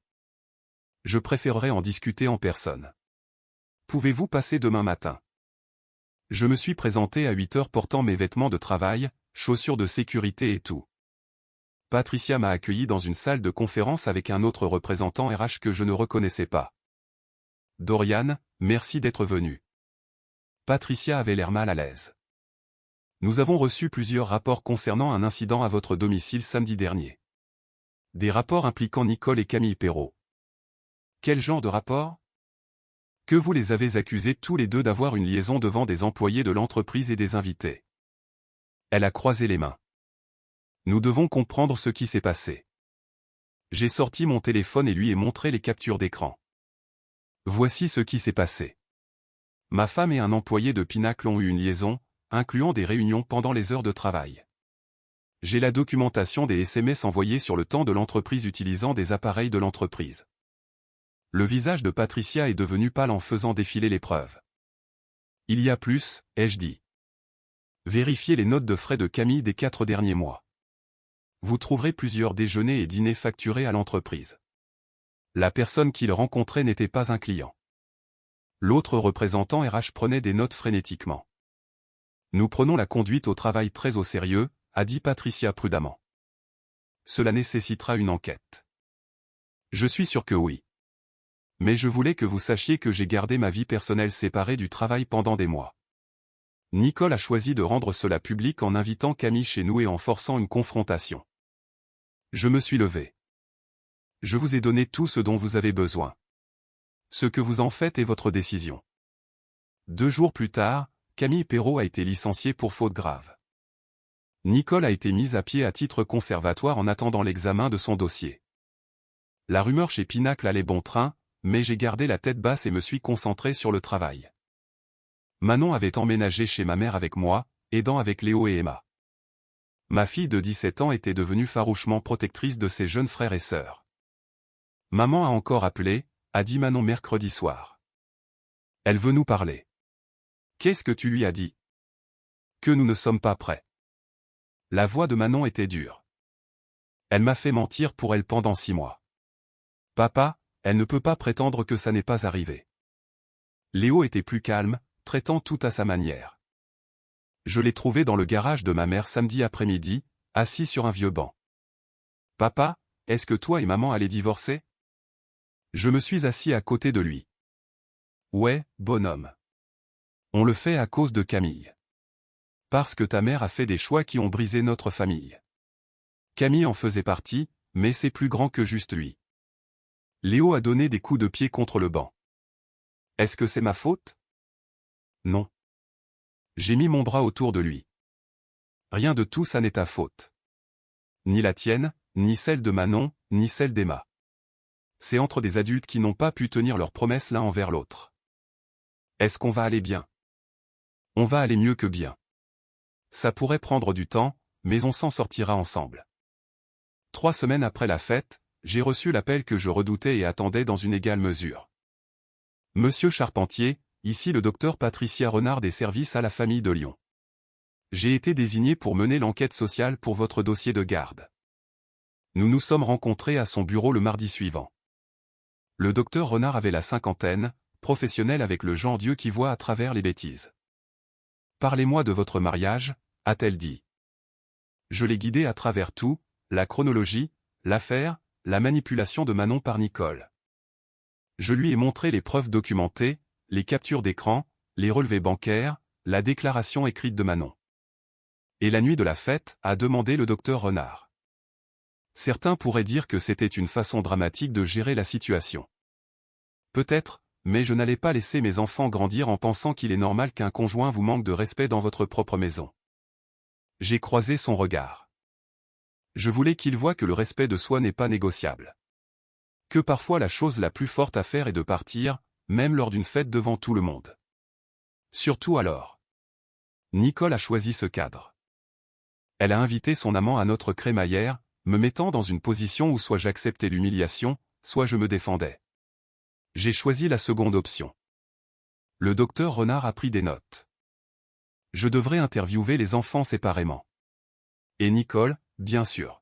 Je préférerais en discuter en personne. Pouvez-vous passer demain matin? Je me suis présenté à 8 heures portant mes vêtements de travail, chaussures de sécurité et tout. Patricia m'a accueilli dans une salle de conférence avec un autre représentant RH que je ne reconnaissais pas. Dorian, merci d'être venu. Patricia avait l'air mal à l'aise. Nous avons reçu plusieurs rapports concernant un incident à votre domicile samedi dernier. Des rapports impliquant Nicole et Camille Perrault. Quel genre de rapport? Que vous les avez accusés tous les deux d'avoir une liaison devant des employés de l'entreprise et des invités. Elle a croisé les mains. Nous devons comprendre ce qui s'est passé. J'ai sorti mon téléphone et lui ai montré les captures d'écran. Voici ce qui s'est passé. Ma femme et un employé de Pinacle ont eu une liaison, incluant des réunions pendant les heures de travail. J'ai la documentation des SMS envoyés sur le temps de l'entreprise utilisant des appareils de l'entreprise. Le visage de Patricia est devenu pâle en faisant défiler les preuves. Il y a plus, ai-je dit. Vérifiez les notes de frais de Camille des 4 derniers mois. Vous trouverez plusieurs déjeuners et dîners facturés à l'entreprise. La personne qu'il rencontrait n'était pas un client. L'autre représentant RH prenait des notes frénétiquement. Nous prenons la conduite au travail très au sérieux, a dit Patricia prudemment. Cela nécessitera une enquête. Je suis sûr que oui. Mais je voulais que vous sachiez que j'ai gardé ma vie personnelle séparée du travail pendant des mois. Nicole a choisi de rendre cela public en invitant Camille chez nous et en forçant une confrontation. Je me suis levé. Je vous ai donné tout ce dont vous avez besoin. Ce que vous en faites est votre décision. 2 jours plus tard, Camille Perrault a été licenciée pour faute grave. Nicole a été mise à pied à titre conservatoire en attendant l'examen de son dossier. La rumeur chez Pinacle allait bon train, mais j'ai gardé la tête basse et me suis concentré sur le travail. Manon avait emménagé chez ma mère avec moi, aidant avec Léo et Emma. Ma fille de 17 ans était devenue farouchement protectrice de ses jeunes frères et sœurs. Maman a encore appelé, a dit Manon mercredi soir. Elle veut nous parler. Qu'est-ce que tu lui as dit? Que nous ne sommes pas prêts. La voix de Manon était dure. Elle m'a fait mentir pour elle pendant 6 mois. Papa, elle ne peut pas prétendre que ça n'est pas arrivé. Léo était plus calme, traitant tout à sa manière. Je l'ai trouvé dans le garage de ma mère samedi après-midi, assis sur un vieux banc. Papa, est-ce que toi et maman allez divorcer? Je me suis assis à côté de lui. Ouais, bonhomme. On le fait à cause de Camille. Parce que ta mère a fait des choix qui ont brisé notre famille. Camille en faisait partie, mais c'est plus grand que juste lui. Léo a donné des coups de pied contre le banc. Est-ce que c'est ma faute? Non. J'ai mis mon bras autour de lui. Rien de tout ça n'est ta faute. Ni la tienne, ni celle de Manon, ni celle d'Emma. C'est entre des adultes qui n'ont pas pu tenir leurs promesses l'un envers l'autre. Est-ce qu'on va aller bien? On va aller mieux que bien. Ça pourrait prendre du temps, mais on s'en sortira ensemble. 3 semaines après la fête, j'ai reçu l'appel que je redoutais et attendais dans une égale mesure. Monsieur Charpentier, ici le docteur Patricia Renard des services à la famille de Lyon. J'ai été désigné pour mener l'enquête sociale pour votre dossier de garde. Nous nous sommes rencontrés à son bureau le mardi suivant. Le docteur Renard avait la cinquantaine, professionnel avec le genre Dieu qui voit à travers les bêtises. Parlez-moi de votre mariage, a-t-elle dit. Je l'ai guidé à travers tout, la chronologie, l'affaire, la manipulation de Manon par Nicole. Je lui ai montré les preuves documentées, les captures d'écran, les relevés bancaires, la déclaration écrite de Manon. Et la nuit de la fête, a demandé le docteur Renard. Certains pourraient dire que c'était une façon dramatique de gérer la situation. Peut-être, mais je n'allais pas laisser mes enfants grandir en pensant qu'il est normal qu'un conjoint vous manque de respect dans votre propre maison. J'ai croisé son regard. Je voulais qu'il voie que le respect de soi n'est pas négociable. Que parfois la chose la plus forte à faire est de partir, même lors d'une fête devant tout le monde. Surtout alors. Nicole a choisi ce cadre. Elle a invité son amant à notre crémaillère, me mettant dans une position où soit j'acceptais l'humiliation, soit je me défendais. J'ai choisi la seconde option. Le docteur Renard a pris des notes. Je devrais interviewer les enfants séparément. Et Nicole, bien sûr.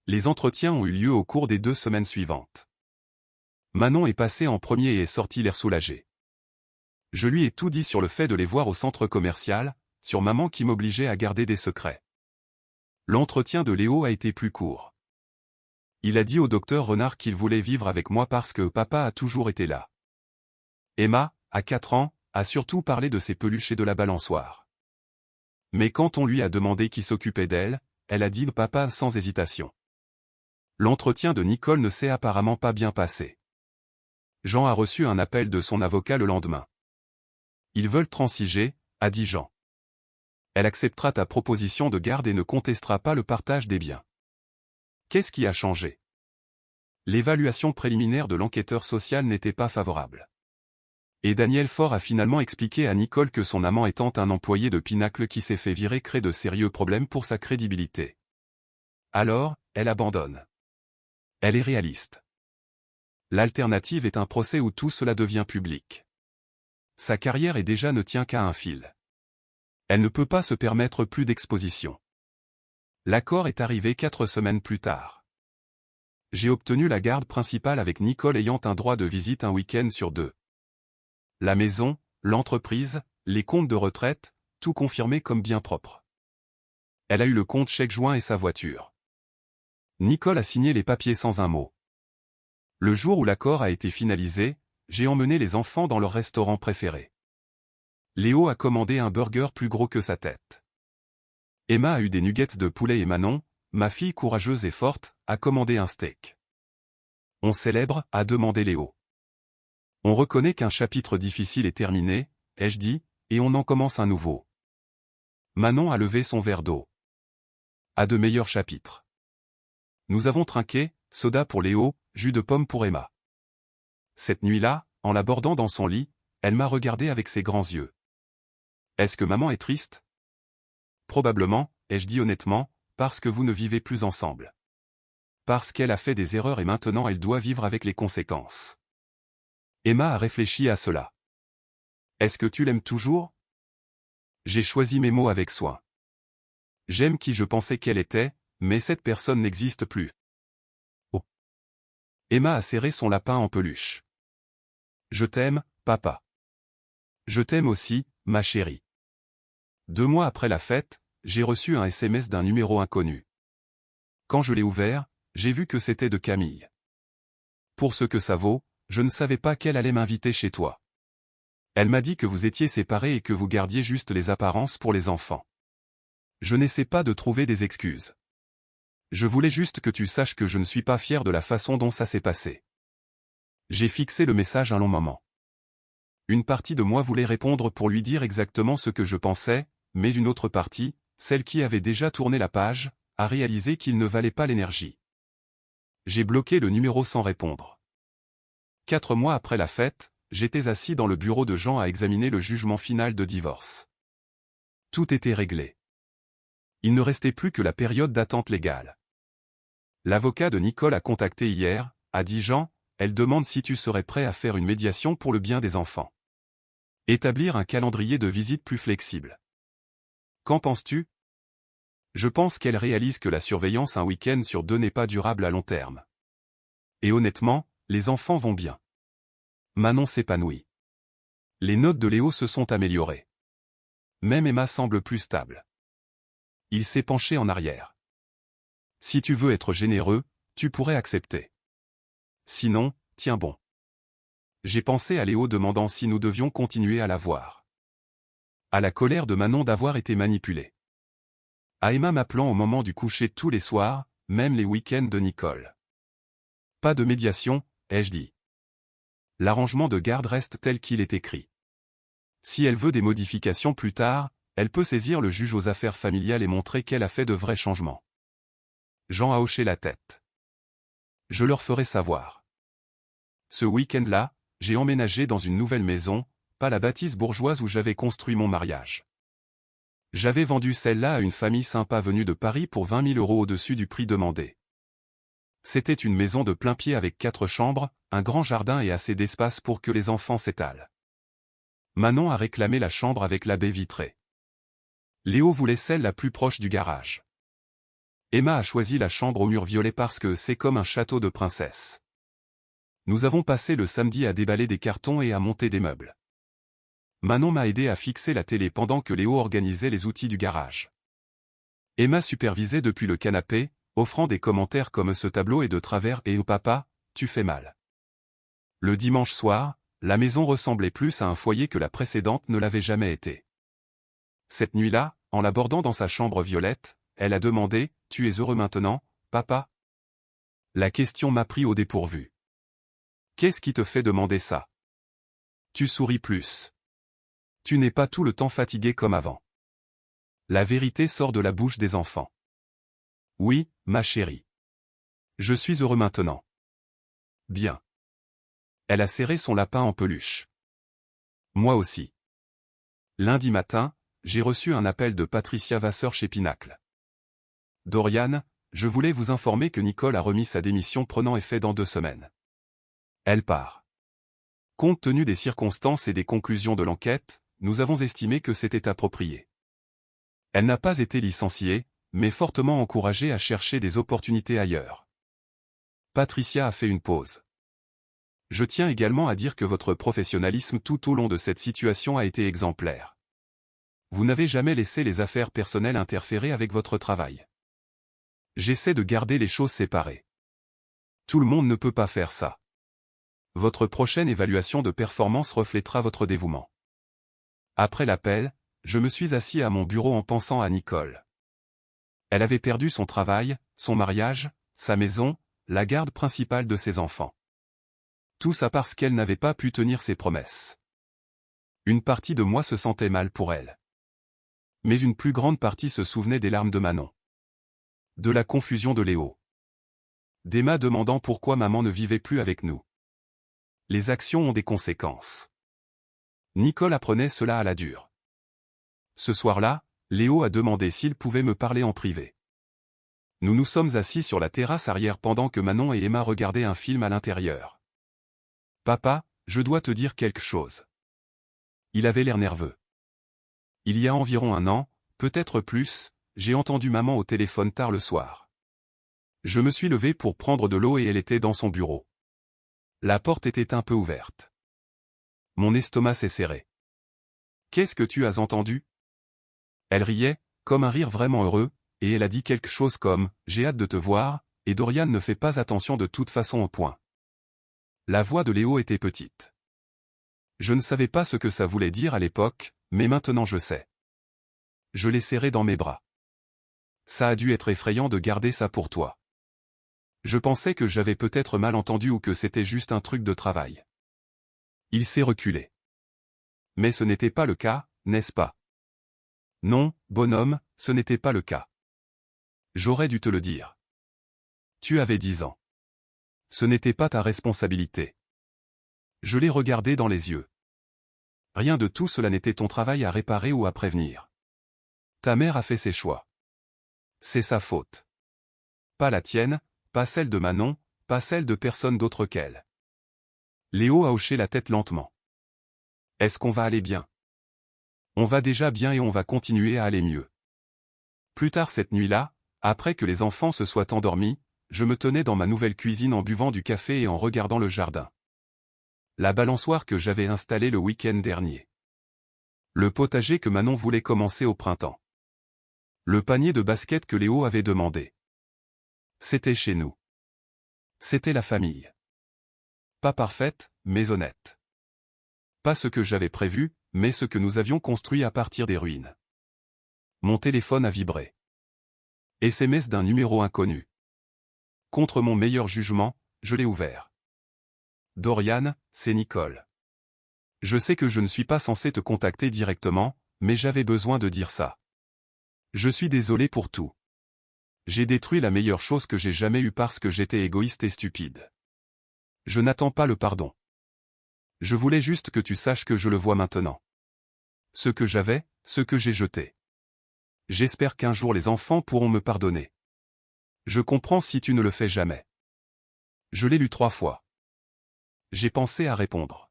Les entretiens ont eu lieu au cours des 2 semaines suivantes. Manon est passée en premier et est sortie l'air soulagé. Je lui ai tout dit sur le fait de les voir au centre commercial, sur maman qui m'obligeait à garder des secrets. L'entretien de Léo a été plus court. Il a dit au docteur Renard qu'il voulait vivre avec moi parce que papa a toujours été là. Emma, à 4 ans, a surtout parlé de ses peluches et de la balançoire. Mais quand on lui a demandé qui s'occupait d'elle, elle a dit papa sans hésitation. L'entretien de Nicole ne s'est apparemment pas bien passé. Jean a reçu un appel de son avocat le lendemain. Ils veulent transiger, a dit Jean. Elle acceptera ta proposition de garde et ne contestera pas le partage des biens. Qu'est-ce qui a changé? L'évaluation préliminaire de l'enquêteur social n'était pas favorable. Et Daniel Faure a finalement expliqué à Nicole que son amant étant un employé de Pinacle qui s'est fait virer crée de sérieux problèmes pour sa crédibilité. Alors, elle abandonne. Elle est réaliste. L'alternative est un procès où tout cela devient public. Sa carrière et déjà ne tient qu'à un fil. Elle ne peut pas se permettre plus d'exposition. L'accord est arrivé 4 semaines plus tard. J'ai obtenu la garde principale avec Nicole ayant un droit de visite un week-end sur 2. La maison, l'entreprise, les comptes de retraite, tout confirmé comme bien propre. Elle a eu le compte chèque joint et sa voiture. Nicole a signé les papiers sans un mot. Le jour où l'accord a été finalisé, j'ai emmené les enfants dans leur restaurant préféré. Léo a commandé un burger plus gros que sa tête. Emma a eu des nuggets de poulet et Manon, ma fille courageuse et forte, a commandé un steak. On célèbre, a demandé Léo. On reconnaît qu'un chapitre difficile est terminé, ai-je dit, et on en commence un nouveau. Manon a levé son verre d'eau. À de meilleurs chapitres. Nous avons trinqué, soda pour Léo, jus de pomme pour Emma. Cette nuit-là, en l'abordant dans son lit, elle m'a regardé avec ses grands yeux. Est-ce que maman est triste? Probablement, ai-je dit honnêtement, parce que vous ne vivez plus ensemble. Parce qu'elle a fait des erreurs et maintenant elle doit vivre avec les conséquences. Emma a réfléchi à cela. Est-ce que tu l'aimes toujours? J'ai choisi mes mots avec soin. J'aime qui je pensais qu'elle était, mais cette personne n'existe plus. Oh. Emma a serré son lapin en peluche. Je t'aime, papa. Je t'aime aussi, ma chérie. 2 mois après la fête, j'ai reçu un SMS d'un numéro inconnu. Quand je l'ai ouvert, j'ai vu que c'était de Camille. Pour ce que ça vaut, je ne savais pas qu'elle allait m'inviter chez toi. Elle m'a dit que vous étiez séparés et que vous gardiez juste les apparences pour les enfants. Je n'essaie pas de trouver des excuses. Je voulais juste que tu saches que je ne suis pas fier de la façon dont ça s'est passé. J'ai fixé le message un long moment. Une partie de moi voulait répondre pour lui dire exactement ce que je pensais, mais une autre partie, celle qui avait déjà tourné la page, a réalisé qu'il ne valait pas l'énergie. J'ai bloqué le numéro sans répondre. 4 mois après la fête, j'étais assis dans le bureau de Jean à examiner le jugement final de divorce. Tout était réglé. Il ne restait plus que la période d'attente légale. L'avocat de Nicole a contacté hier, a dit Jean, elle demande si tu serais prêt à faire une médiation pour le bien des enfants. Établir un calendrier de visite plus flexible. Qu'en penses-tu? Je pense qu'elle réalise que la surveillance un week-end sur 2 n'est pas durable à long terme. Et honnêtement, les enfants vont bien. Manon s'épanouit. Les notes de Léo se sont améliorées. Même Emma semble plus stable. Il s'est penché en arrière. Si tu veux être généreux, tu pourrais accepter. Sinon, tiens bon. J'ai pensé à Léo demandant si nous devions continuer à la voir. À la colère de Manon d'avoir été manipulée. À Emma m'appelant au moment du coucher tous les soirs, même les week-ends de Nicole. Pas de médiation, ai-je dit. L'arrangement de garde reste tel qu'il est écrit. Si elle veut des modifications plus tard, elle peut saisir le juge aux affaires familiales et montrer qu'elle a fait de vrais changements. Jean a hoché la tête. Je leur ferai savoir. Ce week-end-là, j'ai emménagé dans une nouvelle maison, pas la bâtisse bourgeoise où j'avais construit mon mariage. J'avais vendu celle-là à une famille sympa venue de Paris pour 20 000 € au-dessus du prix demandé. C'était une maison de plain pied avec 4 chambres, un grand jardin et assez d'espace pour que les enfants s'étalent. Manon a réclamé la chambre avec la baie vitrée. Léo voulait celle la plus proche du garage. Emma a choisi la chambre au mur violet parce que c'est comme un château de princesse. Nous avons passé le samedi à déballer des cartons et à monter des meubles. Manon m'a aidé à fixer la télé pendant que Léo organisait les outils du garage. Emma supervisait depuis le canapé, offrant des commentaires comme ce tableau est de travers et oh papa, tu fais mal. Le dimanche soir, la maison ressemblait plus à un foyer que la précédente ne l'avait jamais été. Cette nuit-là, en l'abordant dans sa chambre violette, elle a demandé « Tu es heureux maintenant, papa ?» La question m'a pris au dépourvu. Qu'est-ce qui te fait demander ça? Tu souris plus. Tu n'es pas tout le temps fatigué comme avant. La vérité sort de la bouche des enfants. Oui, ma chérie. Je suis heureux maintenant. Bien. Elle a serré son lapin en peluche. Moi aussi. Lundi matin, j'ai reçu un appel de Patricia Vasseur chez Pinacle. Dorian, je voulais vous informer que Nicole a remis sa démission prenant effet dans 2 semaines. Elle part. Compte tenu des circonstances et des conclusions de l'enquête, nous avons estimé que c'était approprié. Elle n'a pas été licenciée, mais fortement encouragée à chercher des opportunités ailleurs. Patricia a fait une pause. Je tiens également à dire que votre professionnalisme tout au long de cette situation a été exemplaire. Vous n'avez jamais laissé les affaires personnelles interférer avec votre travail. J'essaie de garder les choses séparées. Tout le monde ne peut pas faire ça. Votre prochaine évaluation de performance reflétera votre dévouement. Après l'appel, je me suis assis à mon bureau en pensant à Nicole. Elle avait perdu son travail, son mariage, sa maison, la garde principale de ses enfants. Tout ça parce qu'elle n'avait pas pu tenir ses promesses. Une partie de moi se sentait mal pour elle. Mais une plus grande partie se souvenait des larmes de Manon. De la confusion de Léo. D'Emma demandant pourquoi maman ne vivait plus avec nous. Les actions ont des conséquences. Nicole apprenait cela à la dure. Ce soir-là, Léo a demandé s'il pouvait me parler en privé. Nous nous sommes assis sur la terrasse arrière pendant que Manon et Emma regardaient un film à l'intérieur. « Papa, je dois te dire quelque chose. » Il avait l'air nerveux. Il y a environ 1 an, peut-être plus, j'ai entendu maman au téléphone tard le soir. Je me suis levé pour prendre de l'eau et elle était dans son bureau. La porte était un peu ouverte. Mon estomac s'est serré. « Qu'est-ce que tu as entendu ?» Elle riait, comme un rire vraiment heureux, et elle a dit quelque chose comme « J'ai hâte de te voir », et Dorian ne fait pas attention de toute façon au point. La voix de Léo était petite. Je ne savais pas ce que ça voulait dire à l'époque, mais maintenant je sais. Je l'ai serré dans mes bras. Ça a dû être effrayant de garder ça pour toi. Je pensais que j'avais peut-être mal entendu ou que c'était juste un truc de travail. Il s'est reculé. Mais ce n'était pas le cas, n'est-ce pas? Non, bonhomme, ce n'était pas le cas. J'aurais dû te le dire. Tu avais 10 ans. Ce n'était pas ta responsabilité. Je l'ai regardé dans les yeux. Rien de tout cela n'était ton travail à réparer ou à prévenir. Ta mère a fait ses choix. C'est sa faute. Pas la tienne, pas celle de Manon, pas celle de personne d'autre qu'elle. Léo a hoché la tête lentement. Est-ce qu'on va aller bien? On va déjà bien et on va continuer à aller mieux. Plus tard cette nuit-là, après que les enfants se soient endormis, je me tenais dans ma nouvelle cuisine en buvant du café et en regardant le jardin. La balançoire que j'avais installée le week-end dernier. Le potager que Manon voulait commencer au printemps. Le panier de basket que Léo avait demandé. C'était chez nous. C'était la famille. Pas parfaite, mais honnête. Pas ce que j'avais prévu, mais ce que nous avions construit à partir des ruines. Mon téléphone a vibré. SMS d'un numéro inconnu. Contre mon meilleur jugement, je l'ai ouvert. Dorian, c'est Nicole. Je sais que je ne suis pas censé te contacter directement, mais j'avais besoin de dire ça. Je suis désolé pour tout. J'ai détruit la meilleure chose que j'ai jamais eue parce que j'étais égoïste et stupide. Je n'attends pas le pardon. Je voulais juste que tu saches que je le vois maintenant. Ce que j'avais, ce que j'ai jeté. J'espère qu'un jour les enfants pourront me pardonner. Je comprends si tu ne le fais jamais. Je l'ai lu 3 fois. J'ai pensé à répondre.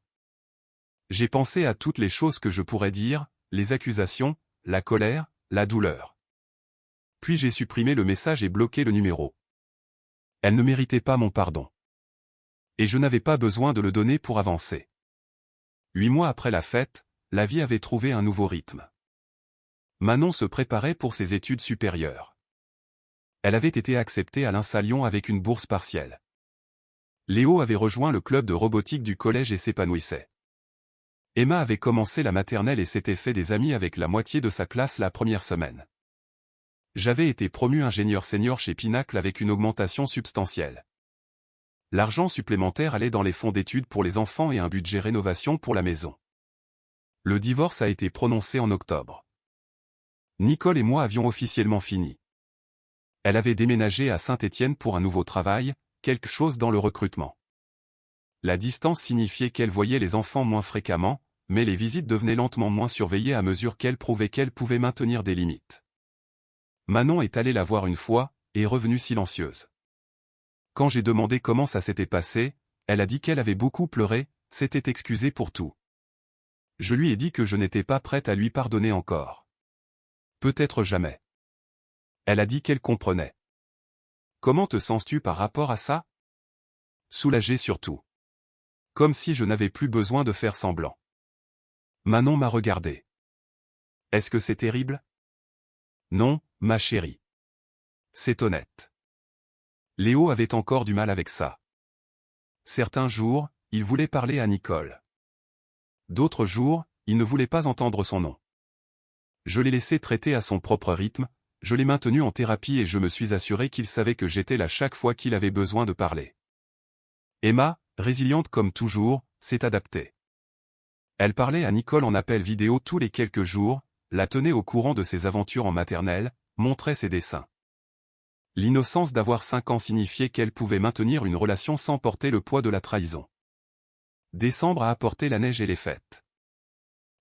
J'ai pensé à toutes les choses que je pourrais dire, les accusations, la colère, la douleur. Puis j'ai supprimé le message et bloqué le numéro. Elle ne méritait pas mon pardon. Et je n'avais pas besoin de le donner pour avancer. 8 mois après la fête, la vie avait trouvé un nouveau rythme. Manon se préparait pour ses études supérieures. Elle avait été acceptée à l'INSA Lyon avec une bourse partielle. Léo avait rejoint le club de robotique du collège et s'épanouissait. Emma avait commencé la maternelle et s'était fait des amis avec la moitié de sa classe la première semaine. J'avais été promu ingénieur senior chez Pinacle avec une augmentation substantielle. L'argent supplémentaire allait dans les fonds d'études pour les enfants et un budget rénovation pour la maison. Le divorce a été prononcé en octobre. Nicole et moi avions officiellement fini. Elle avait déménagé à Saint-Étienne pour un nouveau travail, quelque chose dans le recrutement. La distance signifiait qu'elle voyait les enfants moins fréquemment, mais les visites devenaient lentement moins surveillées à mesure qu'elle prouvait qu'elle pouvait maintenir des limites. Manon est allée la voir une fois, et est revenue silencieuse. Quand j'ai demandé comment ça s'était passé, elle a dit qu'elle avait beaucoup pleuré, s'était excusée pour tout. Je lui ai dit que je n'étais pas prête à lui pardonner encore. Peut-être jamais. Elle a dit qu'elle comprenait. Comment te sens-tu par rapport à ça? Soulagée surtout. Comme si je n'avais plus besoin de faire semblant. Manon m'a regardé. Est-ce que c'est terrible? Non, ma chérie. C'est honnête. Léo avait encore du mal avec ça. Certains jours, il voulait parler à Nicole. D'autres jours, il ne voulait pas entendre son nom. Je l'ai laissé traiter à son propre rythme, je l'ai maintenu en thérapie et je me suis assuré qu'il savait que j'étais là chaque fois qu'il avait besoin de parler. Emma, résiliente comme toujours, s'est adaptée. Elle parlait à Nicole en appel vidéo tous les quelques jours, la tenait au courant de ses aventures en maternelle, montrait ses dessins. L'innocence d'avoir 5 ans signifiait qu'elle pouvait maintenir une relation sans porter le poids de la trahison. Décembre a apporté la neige et les fêtes.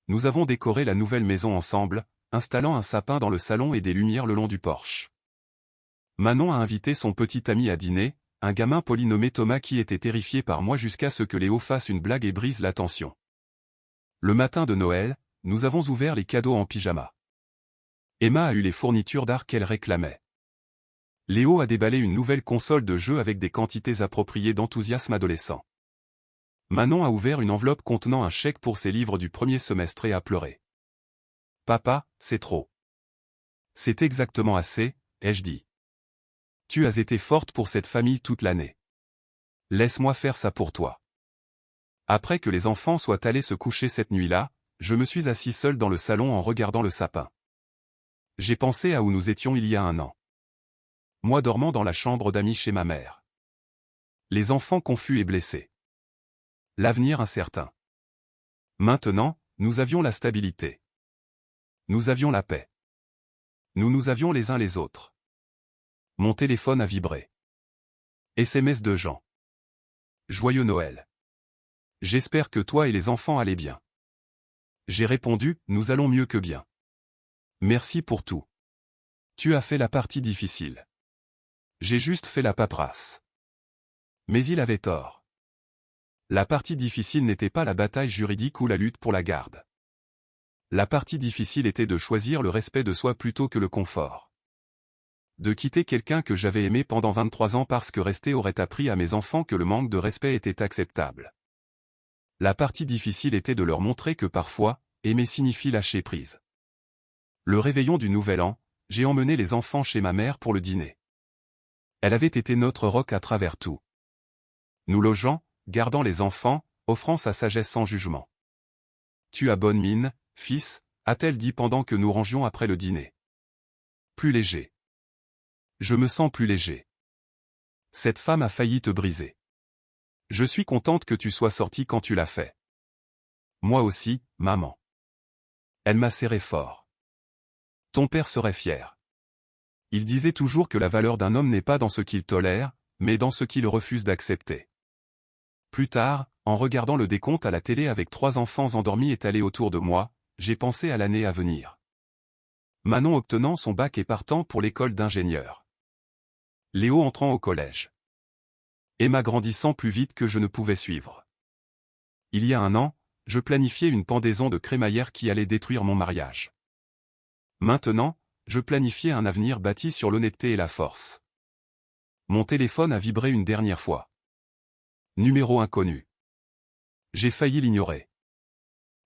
Nous avons décoré la nouvelle maison ensemble, installant un sapin dans le salon et des lumières le long du porche. Manon a invité son petit ami à dîner, un gamin poli nommé Thomas qui était terrifié par moi jusqu'à ce que Léo fasse une blague et brise la tension. Le matin de Noël, nous avons ouvert les cadeaux en pyjama. Emma a eu les fournitures d'art qu'elle réclamait. Léo a déballé une nouvelle console de jeux avec des quantités appropriées d'enthousiasme adolescent. Manon a ouvert une enveloppe contenant un chèque pour ses livres du premier semestre et a pleuré. Papa, c'est trop. C'est exactement assez, ai-je dit. Tu as été forte pour cette famille toute l'année. Laisse-moi faire ça pour toi. Après que les enfants soient allés se coucher cette nuit-là, je me suis assis seul dans le salon en regardant le sapin. J'ai pensé à où nous étions il y a 1 an. Moi dormant dans la chambre d'amis chez ma mère. Les enfants confus et blessés. L'avenir incertain. Maintenant, nous avions la stabilité. Nous avions la paix. Nous avions les uns les autres. Mon téléphone a vibré. SMS de Jean. Joyeux Noël. J'espère que toi et les enfants allez bien. J'ai répondu, nous allons mieux que bien. Merci pour tout. Tu as fait la partie difficile. J'ai juste fait la paperasse. Mais il avait tort. La partie difficile n'était pas la bataille juridique ou la lutte pour la garde. La partie difficile était de choisir le respect de soi plutôt que le confort. De quitter quelqu'un que j'avais aimé pendant 23 ans parce que rester aurait appris à mes enfants que le manque de respect était acceptable. La partie difficile était de leur montrer que parfois, aimer signifie lâcher prise. Le réveillon du Nouvel An, j'ai emmené les enfants chez ma mère pour le dîner. Elle avait été notre roc à travers tout. Nous logeant, gardant les enfants, offrant sa sagesse sans jugement. Tu as bonne mine, fils, a-t-elle dit pendant que nous rangions après le dîner. Plus léger. Je me sens plus léger. Cette femme a failli te briser. Je suis contente que tu sois sortie quand tu l'as fait. Moi aussi, maman. Elle m'a serré fort. Ton père serait fier. Il disait toujours que la valeur d'un homme n'est pas dans ce qu'il tolère, mais dans ce qu'il refuse d'accepter. Plus tard, en regardant le décompte à la télé avec 3 enfants endormis étalés autour de moi, j'ai pensé à l'année à venir. Manon obtenant son bac et partant pour l'école d'ingénieur. Léo entrant au collège. Emma grandissant plus vite que je ne pouvais suivre. Il y a 1 an, je planifiais une pendaison de crémaillère qui allait détruire mon mariage. Maintenant, je planifiais un avenir bâti sur l'honnêteté et la force. Mon téléphone a vibré une dernière fois. Numéro inconnu. J'ai failli l'ignorer.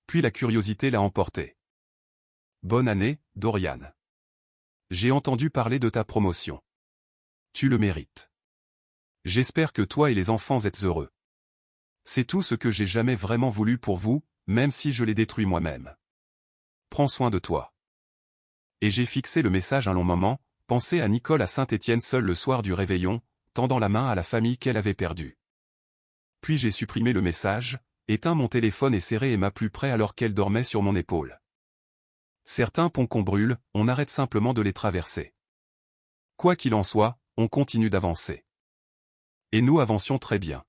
Puis la curiosité l'a emporté. Bonne année, Dorian. J'ai entendu parler de ta promotion. Tu le mérites. J'espère que toi et les enfants êtes heureux. C'est tout ce que j'ai jamais vraiment voulu pour vous, même si je l'ai détruit moi-même. Prends soin de toi. Et j'ai fixé le message un long moment, pensé à Nicole à Saint-Étienne seule le soir du réveillon, tendant la main à la famille qu'elle avait perdue. Puis j'ai supprimé le message, éteint mon téléphone et serré Emma plus près alors qu'elle dormait sur mon épaule. Certains ponts qu'on brûle, on arrête simplement de les traverser. Quoi qu'il en soit, on continue d'avancer. Et nous avancions très bien.